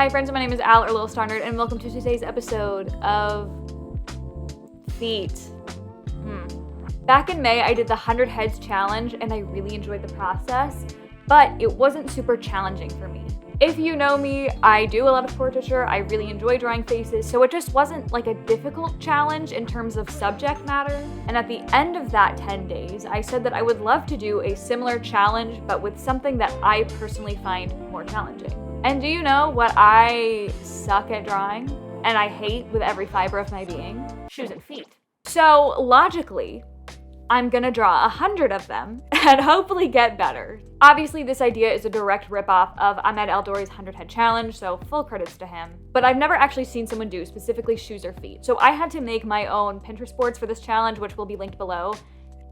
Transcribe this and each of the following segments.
Hi friends, my name is Al or Lilstarnerd, and welcome to today's episode of feet. Back in May, I did the 100 heads challenge and I really enjoyed the process, but it wasn't super challenging for me. If you know me, I do a lot of portraiture, I really enjoy drawing faces, so it just wasn't like a difficult challenge in terms of subject matter. And at the end of that 10 days, I said that I would love to do a similar challenge, but with something that I personally find more challenging. And do you know what I suck at drawing and I hate with every fiber of my being? Shoes and feet. So logically, I'm gonna draw 100 of them and hopefully get better. Obviously, this idea is a direct ripoff of Ahmed Al-Dory's 100 head challenge, so full credits to him. But I've never actually seen someone do specifically shoes or feet. So I had to make my own Pinterest boards for this challenge, which will be linked below,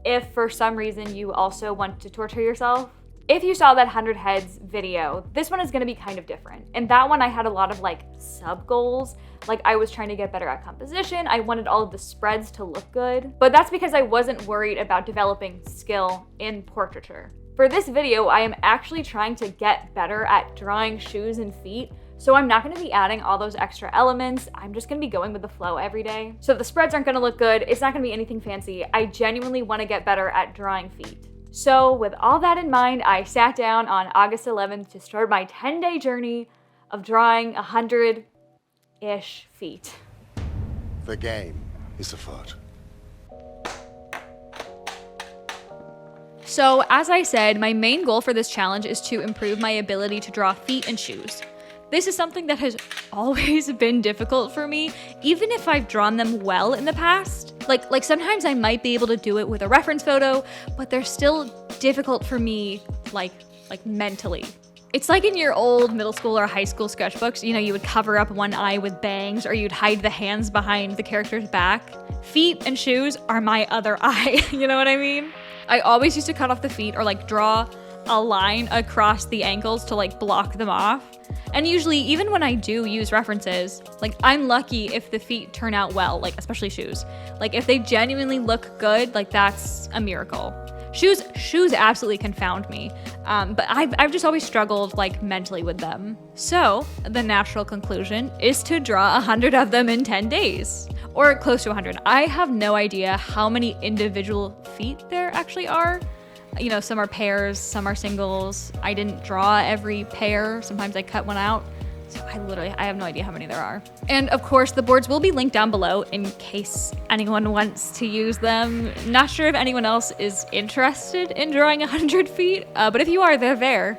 if for some reason you also want to torture yourself. If you saw that 100 heads video, this one is gonna be kind of different. In that one, I had a lot of like sub goals. Like I was trying to get better at composition. I wanted all of the spreads to look good, but that's because I wasn't worried about developing skill in portraiture. For this video, I am actually trying to get better at drawing shoes and feet, so I'm not gonna be adding all those extra elements. I'm just gonna be going with the flow every day. So the spreads aren't gonna look good. It's not gonna be anything fancy. I genuinely wanna get better at drawing feet. So with all that in mind, I sat down on August 11th to start my 10-day journey of drawing 100-ish feet. The game is afoot. So as I said, my main goal for this challenge is to improve my ability to draw feet and shoes. This is something that has always been difficult for me, even if I've drawn them well in the past. Like sometimes I might be able to do it with a reference photo, but they're still difficult for me, like mentally. It's like in your old middle school or high school sketchbooks, you know, you would cover up one eye with bangs or you'd hide the hands behind the character's back. Feet and shoes are my other eye, you know what I mean? I always used to cut off the feet or like draw a line across the ankles to like block them off. And usually, even when I do use references, like I'm lucky if the feet turn out well, like especially shoes. Like if they genuinely look good, like that's a miracle. Shoes absolutely confound me, but I've just always struggled like mentally with them. So the natural conclusion is to draw 100 of them in 10 days, or close to 100. I have no idea how many individual feet there actually are. You know, some are pairs, some are singles. I didn't draw every pair. Sometimes I cut one out. So I have no idea how many there are. And of course, the boards will be linked down below in case anyone wants to use them. Not sure if anyone else is interested in drawing 100 feet, but if you are, they're there.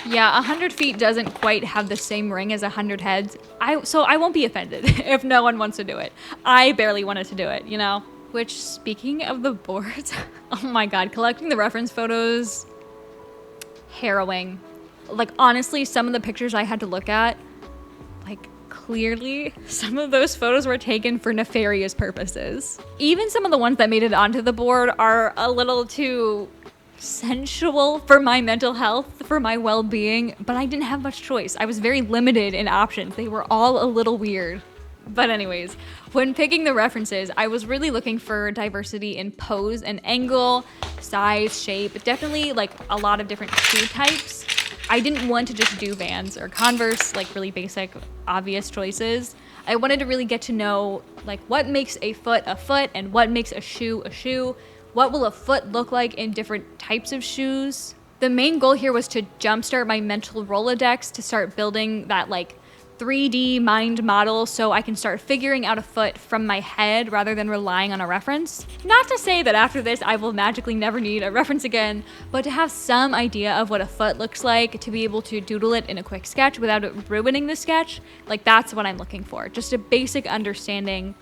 Yeah, 100 feet doesn't quite have the same ring as 100 heads. So I won't be offended if no one wants to do it. I barely wanted to do it, you know? Which, speaking of the boards, oh my God, collecting the reference photos, harrowing. Like honestly, some of the pictures I had to look at, like clearly some of those photos were taken for nefarious purposes. Even some of the ones that made it onto the board are a little too sensual for my mental health, for my well-being, but I didn't have much choice. I was very limited in options. They were all a little weird. But anyways, when picking the references, I was really looking for diversity in pose and angle, size, shape, definitely like a lot of different shoe types. I didn't want to just do Vans or Converse, like really basic, obvious choices. I wanted to really get to know like what makes a foot and what makes a shoe a shoe. What will a foot look like in different types of shoes? The main goal here was to jumpstart my mental Rolodex to start building that like 3D mind model so I can start figuring out a foot from my head rather than relying on a reference. Not to say that after this I will magically never need a reference again, but to have some idea of what a foot looks like, to be able to doodle it in a quick sketch without it ruining the sketch, like that's what I'm looking for. Just a basic understanding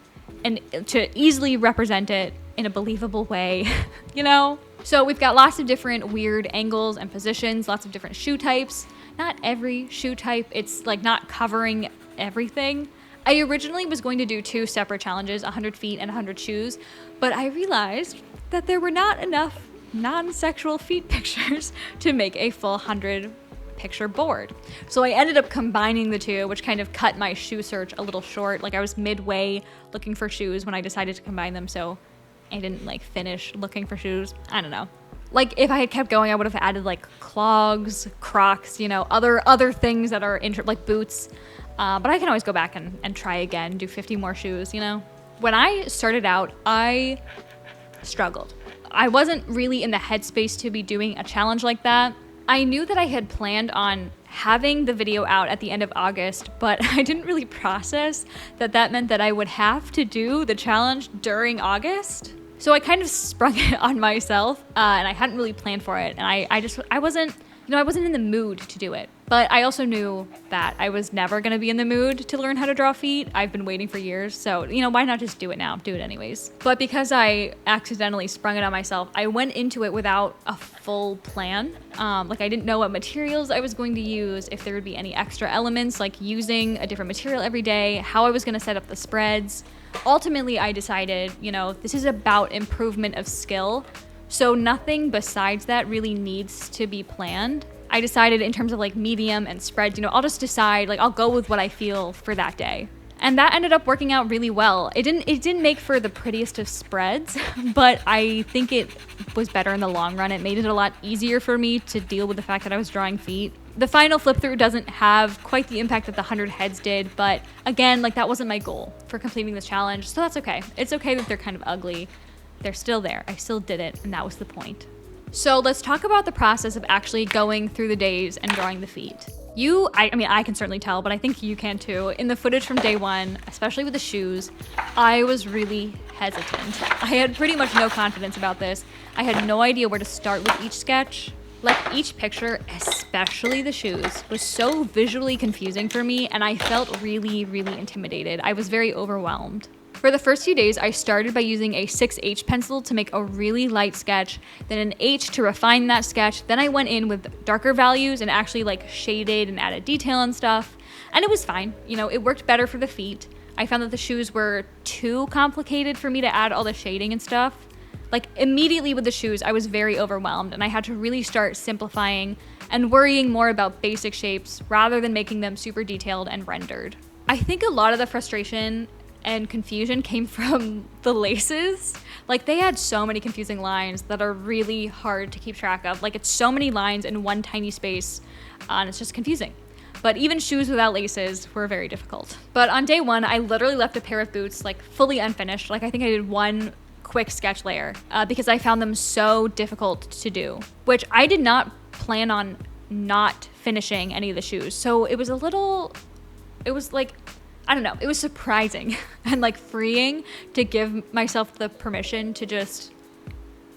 and to easily represent it in a believable way, you know? So we've got lots of different weird angles and positions, lots of different shoe types. Not every shoe type, it's like not covering everything. I originally was going to do 2 separate challenges, 100 feet and 100 shoes, but I realized that there were not enough non-sexual feet pictures to make a full 100 picture board. So I ended up combining the two, which kind of cut my shoe search a little short. Like I was midway looking for shoes when I decided to combine them, so I didn't like finish looking for shoes. I don't know. Like if I had kept going, I would have added like clogs, Crocs, you know, other things that are like boots. But I can always go back and try again, do 50 more shoes, you know? When I started out, I struggled. I wasn't really in the headspace to be doing a challenge like that. I knew that I had planned on having the video out at the end of August, but I didn't really process that meant that I would have to do the challenge during August. So I kind of sprung it on myself, and I hadn't really planned for it. And I wasn't in the mood to do it. But I also knew that I was never going to be in the mood to learn how to draw feet. I've been waiting for years. So, you know, why not just do it now? Do it anyways. But because I accidentally sprung it on myself, I went into it without a full plan. Like I didn't know what materials I was going to use, if there would be any extra elements, like using a different material every day, how I was going to set up the spreads. Ultimately, I decided, you know, this is about improvement of skill. So nothing besides that really needs to be planned. I decided in terms of like medium and spreads, you know, I'll just decide, like I'll go with what I feel for that day. And that ended up working out really well. It didn't make for the prettiest of spreads, but I think it was better in the long run. It made it a lot easier for me to deal with the fact that I was drawing feet. The final flip through doesn't have quite the impact that the 100 heads did, but again, like that wasn't my goal for completing this challenge, so that's okay. It's okay that they're kind of ugly. They're still there. I still did it, and that was the point. So let's talk about the process of actually going through the days and drawing the feet. I can certainly tell, but I think you can too. In the footage from day one, especially with the shoes, I was really hesitant. I had pretty much no confidence about this. I had no idea where to start with each sketch. Like each picture, especially the shoes, was so visually confusing for me, and I felt really, really intimidated. I was very overwhelmed. For the first few days, I started by using a 6H pencil to make a really light sketch, then an H to refine that sketch. Then I went in with darker values and actually like shaded and added detail and stuff. And it was fine. You know, it worked better for the feet. I found that the shoes were too complicated for me to add all the shading and stuff. Like immediately with the shoes, I was very overwhelmed and I had to really start simplifying and worrying more about basic shapes rather than making them super detailed and rendered. I think a lot of the frustration and confusion came from the laces. Like they had so many confusing lines that are really hard to keep track of. Like it's so many lines in one tiny space, and it's just confusing. But even shoes without laces were very difficult. But on day one, I literally left a pair of boots like fully unfinished. Like I think I did one quick sketch layer because I found them so difficult to do, which I did not plan on not finishing any of the shoes. So it was surprising and like freeing to give myself the permission to just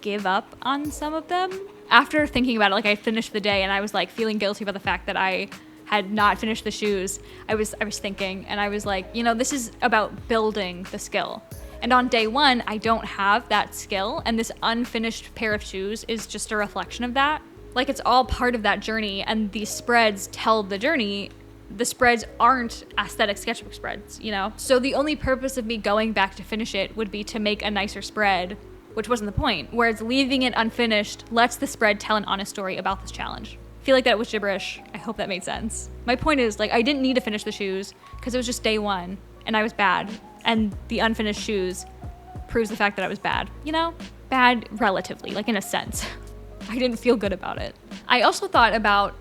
give up on some of them. After thinking about it, like I finished the day and I was like feeling guilty about the fact that I had not finished the shoes. I was thinking and I was like, you know, this is about building the skill. And on day one, I don't have that skill, and this unfinished pair of shoes is just a reflection of that. Like it's all part of that journey, and these spreads tell the journey. The spreads aren't aesthetic sketchbook spreads, you know? So the only purpose of me going back to finish it would be to make a nicer spread, which wasn't the point. Whereas leaving it unfinished lets the spread tell an honest story about this challenge. I feel like that was gibberish. I hope that made sense. My point is, like, I didn't need to finish the shoes because it was just day one and I was bad. And the unfinished shoes proves the fact that I was bad, you know? Bad relatively, like in a sense. I didn't feel good about it. I also thought about,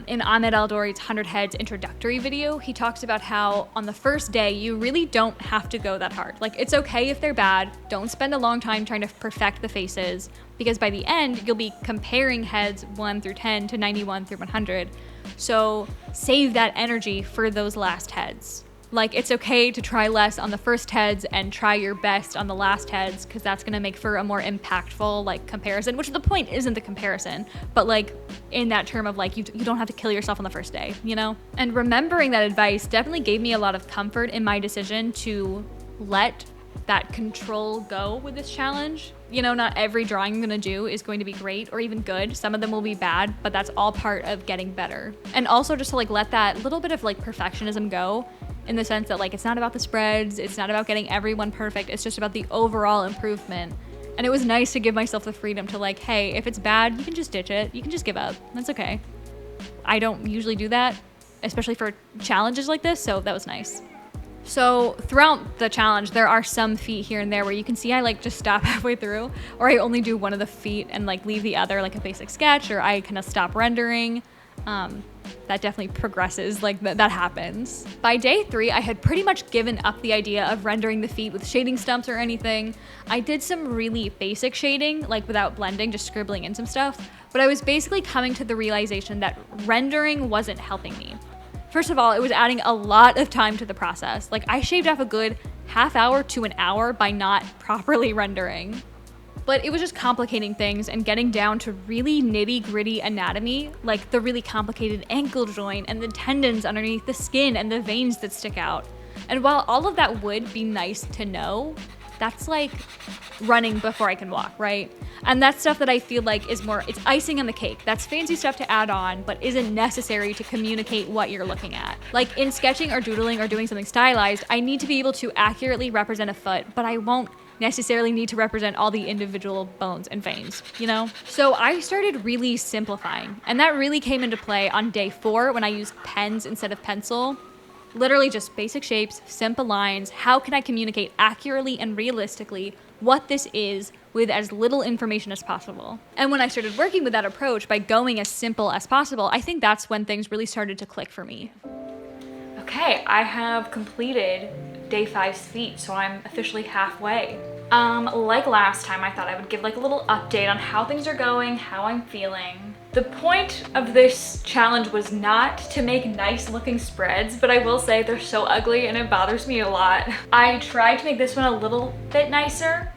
in Ahmed Al-Dory's 100 Heads introductory video, he talks about how on the first day, you really don't have to go that hard. Like, it's okay if they're bad. Don't spend a long time trying to perfect the faces, because by the end, you'll be comparing heads 1 through 10 to 91 through 100. So save that energy for those last heads. Like, it's okay to try less on the first heads and try your best on the last heads, because that's going to make for a more impactful, like, comparison, which the point isn't the comparison, but, like, in that term of, like, you don't have to kill yourself on the first day, you know? And remembering that advice definitely gave me a lot of comfort in my decision to let that control go with this challenge. You know, not every drawing I'm gonna do is going to be great or even good. Some of them will be bad, but that's all part of getting better. And also just to, like, let that little bit of, like, perfectionism go, in the sense that, like, it's not about the spreads, it's not about getting everyone perfect, it's just about the overall improvement. And it was nice to give myself the freedom to, like, hey, if it's bad, you can just ditch it, you can just give up, that's okay. I don't usually do that, especially for challenges like this, so that was nice. So throughout the challenge, there are some feet here and there where you can see I like just stop halfway through, or I only do one of the feet and like leave the other, like a basic sketch, or I kind of stop rendering. That definitely progresses, like that happens. By day 3, I had pretty much given up the idea of rendering the feet with shading stumps or anything. I did some really basic shading, like without blending, just scribbling in some stuff, but I was basically coming to the realization that rendering wasn't helping me. First of all, it was adding a lot of time to the process. Like I shaved off a good half hour to an hour by not properly rendering. But it was just complicating things and getting down to really nitty-gritty anatomy, like the really complicated ankle joint and the tendons underneath the skin and the veins that stick out. And while all of that would be nice to know, that's like running before I can walk, right? And that's stuff that I feel like is more, it's icing on the cake. That's fancy stuff to add on, but isn't necessary to communicate what you're looking at. Like in sketching or doodling or doing something stylized, I need to be able to accurately represent a foot, but I won't necessarily need to represent all the individual bones and veins, you know? So I started really simplifying, and that really came into play on day 4 when I used pens instead of pencil. Literally just basic shapes, simple lines. How can I communicate accurately and realistically what this is with as little information as possible? And when I started working with that approach by going as simple as possible, I think that's when things really started to click for me. Okay, I have completed day 5's feet, so I'm officially halfway. Like last time, I thought I would give like a little update on how things are going, how I'm feeling. The point of this challenge was not to make nice looking spreads, but I will say they're so ugly and it bothers me a lot. I tried to make this one a little bit nicer.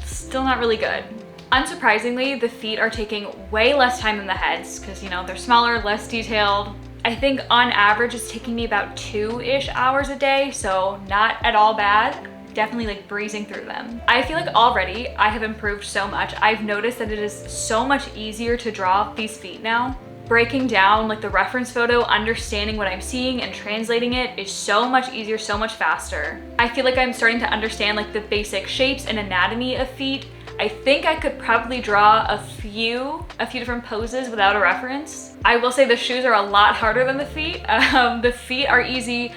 Still not really good. Unsurprisingly, the feet are taking way less time than the heads because, you know, they're smaller, less detailed. I think on average it's taking me about 2-ish hours a day, so not at all bad. Definitely like breezing through them. I feel like already I have improved so much. I've noticed that it is so much easier to draw these feet now. Breaking down like the reference photo, understanding what I'm seeing and translating it is so much easier, so much faster. I feel like I'm starting to understand like the basic shapes and anatomy of feet. I think I could probably draw a few different poses without a reference. I will say the shoes are a lot harder than the feet. The feet are easy.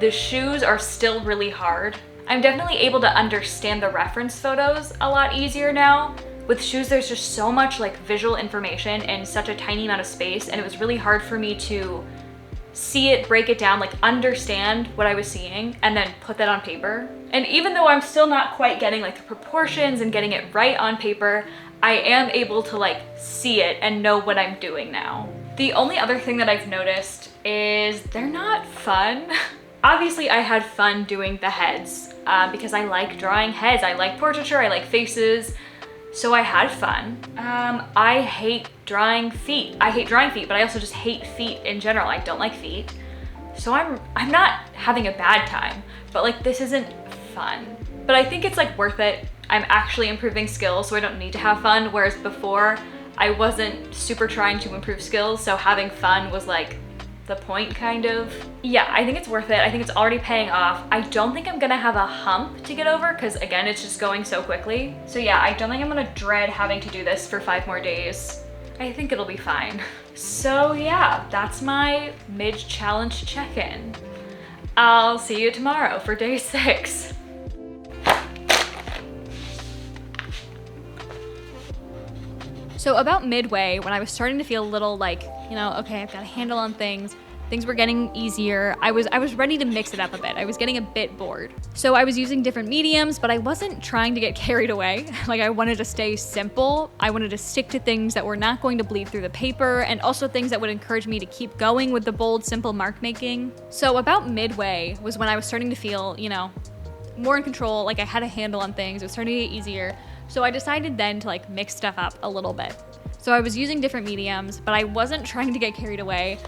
The shoes are still really hard. I'm definitely able to understand the reference photos a lot easier now. With shoes, there's just so much like visual information in such a tiny amount of space, and it was really hard for me to see it, break it down, like understand what I was seeing, and then put that on paper. And even though I'm still not quite getting like the proportions and getting it right on paper, I am able to like see it and know what I'm doing now. The only other thing that I've noticed is they're not fun. Obviously, I had fun doing the heads because I like drawing heads. I like portraiture, I like faces, so I had fun. I hate drawing feet. I hate drawing feet, but I also just hate feet in general. I don't like feet. So I'm not having a bad time, but like this isn't fun. But I think it's like worth it. I'm actually improving skills, so I don't need to have fun, whereas before I wasn't super trying to improve skills, so having fun was like the point kind of. Yeah, I think it's worth it. I think it's already paying off. I don't think I'm gonna have a hump to get over because again, it's just going so quickly. So yeah, I don't think I'm gonna dread having to do this for 5 more days. I think it'll be fine. So yeah, that's my mid-challenge check-in. I'll see you tomorrow for day 6. So about midway, when I was starting to feel a little like, you know, okay, I've got a handle on things, things were getting easier, I was ready to mix it up a bit. I was getting a bit bored. So I was using different mediums, but I wasn't trying to get carried away. Like I wanted to stay simple. I wanted to stick to things that were not going to bleed through the paper and also things that would encourage me to keep going with the bold, simple mark making. So about midway was when I was starting to feel, you know, more in control, like I had a handle on things, it was starting to get easier. So I decided then to like mix stuff up a little bit. So I was using different mediums, but I wasn't trying to get carried away.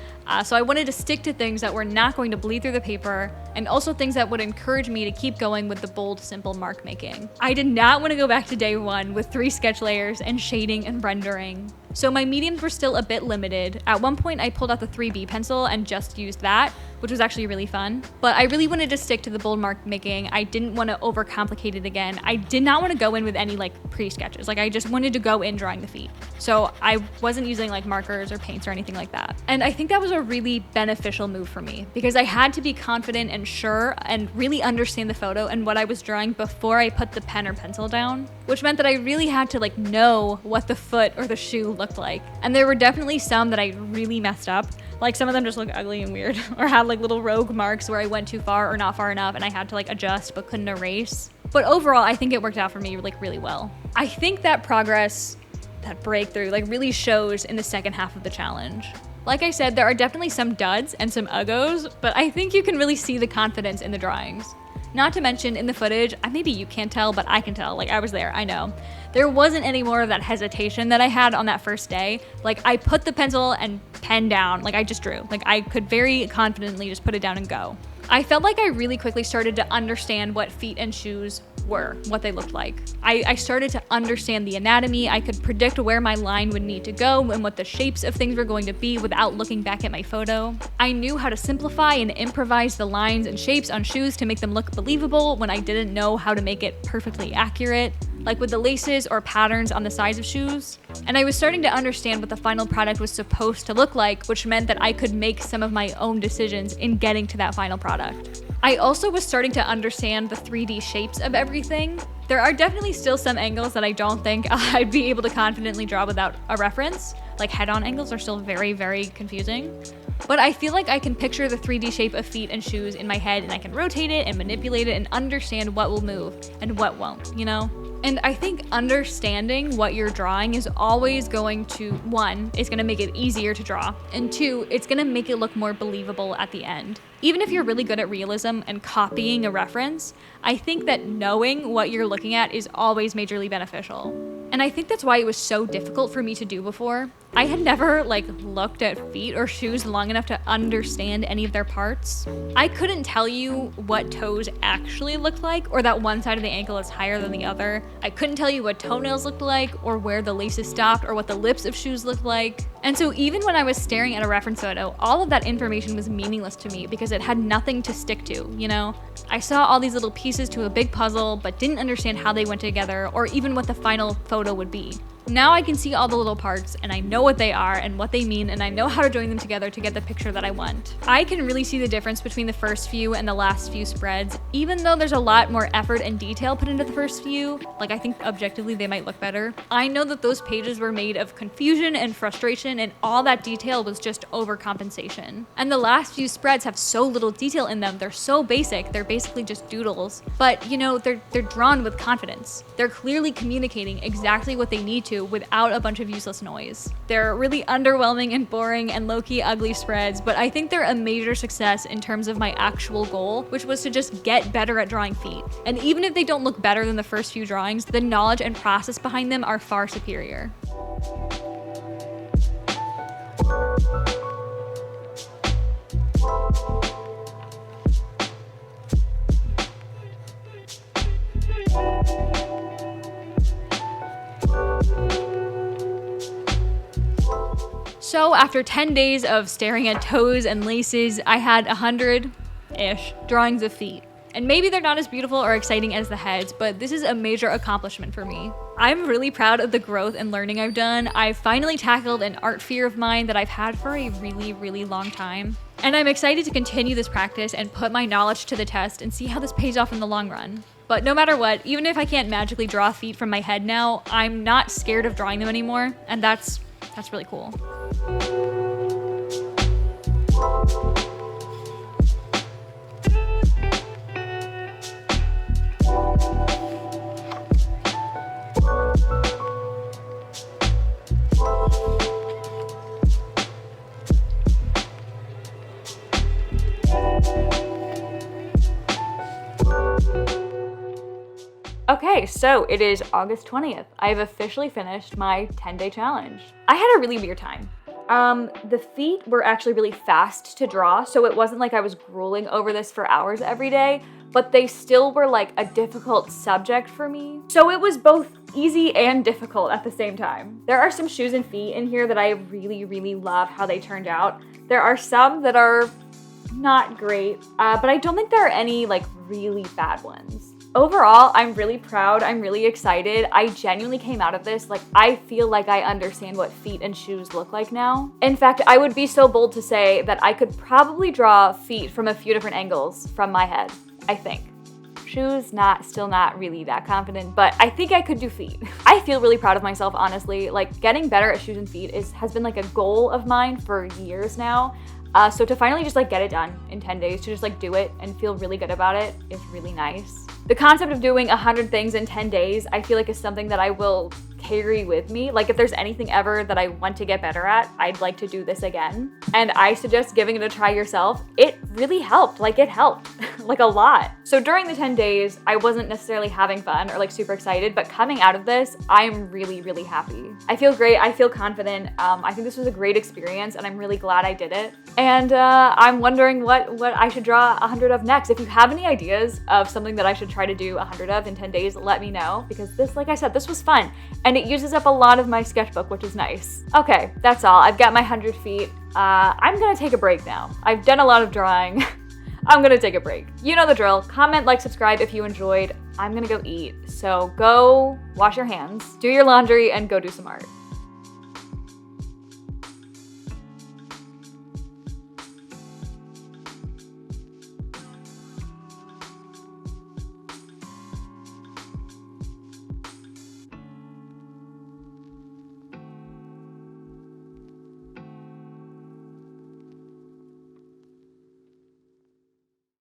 So I wanted to stick to things that were not going to bleed through the paper and also things that would encourage me to keep going with the bold, simple mark making. I did not want to go back to day 1 with 3 sketch layers and shading and rendering. So my mediums were still a bit limited. At one point I pulled out the 3B pencil and just used that, which was actually really fun. But I really wanted to stick to the bold mark making. I didn't want to overcomplicate it again. I did not want to go in with any like pre-sketches. Like I just wanted to go in drawing the feet. So I wasn't using like markers or paints or anything like that. And I think that was a really beneficial move for me because I had to be confident and ensure and really understand the photo and what I was drawing before I put the pen or pencil down, which meant that I really had to like know what the foot or the shoe looked like. And there were definitely some that I really messed up. Like some of them just look ugly and weird or had like little rogue marks where I went too far or not far enough and I had to like adjust but couldn't erase. But overall, I think it worked out for me like really well. I think that progress, that breakthrough, like really shows in the second half of the challenge. Like I said, there are definitely some duds and some uggos, but I think you can really see the confidence in the drawings. Not to mention in the footage, maybe you can't tell, but I can tell, like I was there, I know. There wasn't any more of that hesitation that I had on that first day. Like I put the pencil and pen down, like I just drew. Like I could very confidently just put it down and go. I felt like I really quickly started to understand what feet and shoes were, what they looked like. I started to understand the anatomy. I could predict where my line would need to go and what the shapes of things were going to be without looking back at my photo. I knew how to simplify and improvise the lines and shapes on shoes to make them look believable when I didn't know how to make it perfectly accurate, like with the laces or patterns on the sides of shoes. And I was starting to understand what the final product was supposed to look like, which meant that I could make some of my own decisions in getting to that final product. I also was starting to understand the 3D shapes of everything. There are definitely still some angles that I don't think I'd be able to confidently draw without a reference. Like head-on angles are still very, very confusing. But I feel like I can picture the 3D shape of feet and shoes in my head and I can rotate it and manipulate it and understand what will move and what won't, you know? And I think understanding what you're drawing is always going to, one, it's gonna make it easier to draw, and two, it's gonna make it look more believable at the end. Even if you're really good at realism and copying a reference, I think that knowing what you're looking at is always majorly beneficial. And I think that's why it was so difficult for me to do before. I had never looked at feet or shoes long enough to understand any of their parts. I couldn't tell you what toes actually looked like or that one side of the ankle is higher than the other. I couldn't tell you what toenails looked like or where the laces stopped or what the lips of shoes looked like. And so even when I was staring at a reference photo, all of that information was meaningless to me because it had nothing to stick to, you know? I saw all these little pieces to a big puzzle but didn't understand how they went together or even what the final photo would be. Now I can see all the little parts and I know what they are and what they mean and I know how to join them together to get the picture that I want. I can really see the difference between the first few and the last few spreads, even though there's a lot more effort and detail put into the first few. I think objectively they might look better. I know that those pages were made of confusion and frustration and all that detail was just overcompensation. And the last few spreads have so little detail in them, they're so basic, they're basically just doodles. But you know, they're drawn with confidence. They're clearly communicating exactly what they need to without a bunch of useless noise. They're really underwhelming and boring and low-key ugly spreads, but I think they're a major success in terms of my actual goal, which was to just get better at drawing feet. And even if they don't look better than the first few drawings, the knowledge and process behind them are far superior. So after 10 days of staring at toes and laces, I had 100-ish drawings of feet. And maybe they're not as beautiful or exciting as the heads, but this is a major accomplishment for me. I'm really proud of the growth and learning I've done. I've finally tackled an art fear of mine that I've had for a really, really long time. And I'm excited to continue this practice and put my knowledge to the test and see how this pays off in the long run. But no matter what, even if I can't magically draw feet from my head now, I'm not scared of drawing them anymore, and that's really cool. Okay, so it is August 20th. I've officially finished my 10-day challenge. I had a really weird time. The feet were actually really fast to draw, so it wasn't like I was grueling over this for hours every day, but they still were a difficult subject for me. So it was both easy and difficult at the same time. There are some shoes and feet in here that I really, really love how they turned out. There are some that are not great, but I don't think there are any really bad ones. Overall, I'm really proud. I'm really excited. I genuinely came out of this like I feel like I understand what feet and shoes look like now. In fact, I would be so bold to say that I could probably draw feet from a few different angles from my head, I think. Shoes, still not really that confident, but I think I could do feet. I feel really proud of myself, honestly. Like, getting better at shoes and feet has been like a goal of mine for years now. So to finally just like get it done in 10 days, to just like do it and feel really good about it is really nice. The concept of doing 100 things in 10 days, I feel like is something that I will carry with me. Like, if there's anything ever that I want to get better at, I'd like to do this again. And I suggest giving it a try yourself. It really helped. Like, it helped like a lot. So during the 10 days, I wasn't necessarily having fun or like super excited, but coming out of this, I'm really, really happy. I feel great. I feel confident. I think this was a great experience and I'm really glad I did it. And I'm wondering what I should draw 100 of next. If you have any ideas of something that I should try to do 100 of in 10 days, let me know, because this, like I said, this was fun. And it uses up a lot of my sketchbook, which is nice. Okay, that's all. I've got my 100 feet. I'm gonna take a break now. I've done a lot of drawing. I'm gonna take a break. You know the drill. Comment, like, subscribe if you enjoyed. I'm gonna go eat. So go wash your hands, do your laundry, and go do some art.